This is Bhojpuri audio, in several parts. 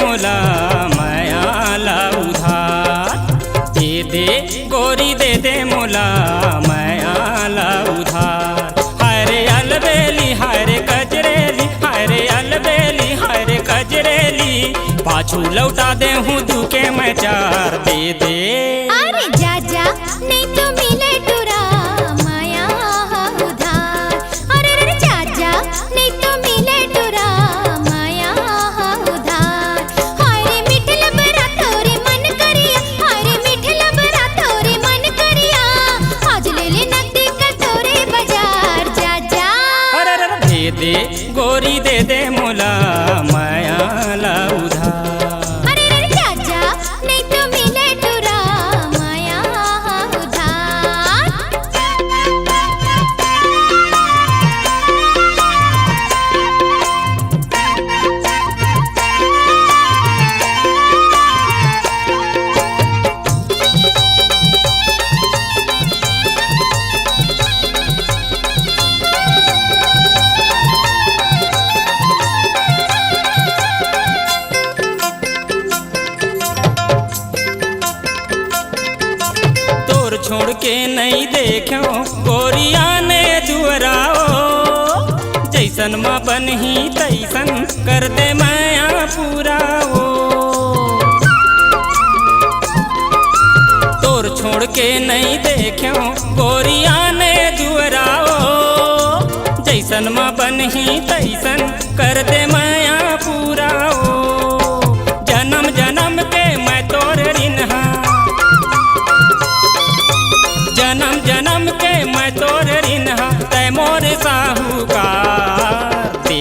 मोला मायाला उधार। दे गोरी दे मोला मायाला उधार। हाय रे अलबेली हाय रे कजरेली, हाय रे अलबेली हाय रे कजरेली, पाछू लौटा दे हूँ दुके मैं चार। दे अरे जा जा नहीं तो मिले टुरा माया उधार। अरे रे जा जा नहीं तो मिले टुरा माया उधार। हाय रे मिठल बरा तोरे मन करिया, हाय रे मिठल बरा तोरे मन करिया, आज ले ले नकदी का तोरे बाजार। जा जा अरे दे गोरी दे मोला मायाला उधार। छोड़ के नहीं देखो गोरिया ने दुअराओ, जैसन माँ बनही तैसन कर दे माया पूराओ। तोर छोड़ के नहीं देखो गोरिया ने दुअराओ, जैसन माँ बनही तैसन कर दे माया पूराओ। जन्म जन्म के मैं तोर रिन्हा, जन्म जन्म के मैं तोर रिन्हा, तै मोर साहूकार। दे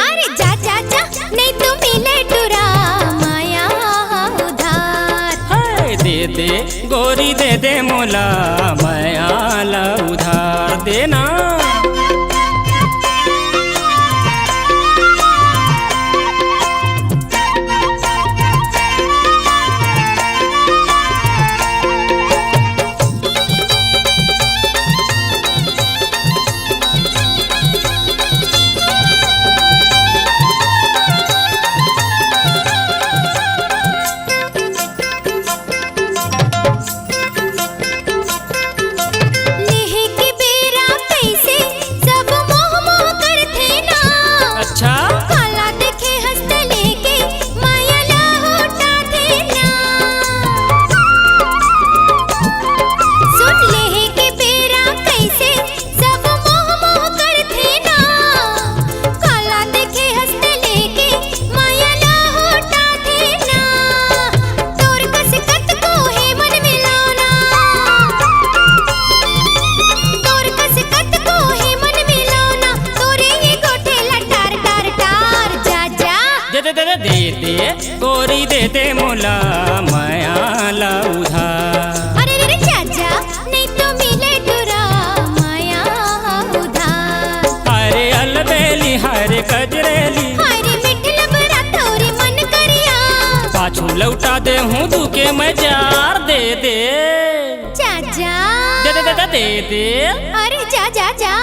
अरे जा जा जा नहीं तो मिले टुरा माया उधार। हाय दे गोरी दे मोला मायाला उधार। देना दे गोरी दे मोला मायाला उधार। अरे रे जा जा नहीं तो मिले टुरा माया उधार। अरे अलबेली हाय रे कजरेली, हाय रे मिठल बरा तोरे मन करिया, पाछू लौटा दे हूँ दुके मैं जार। दे जा जा दे अरे जा जा जा।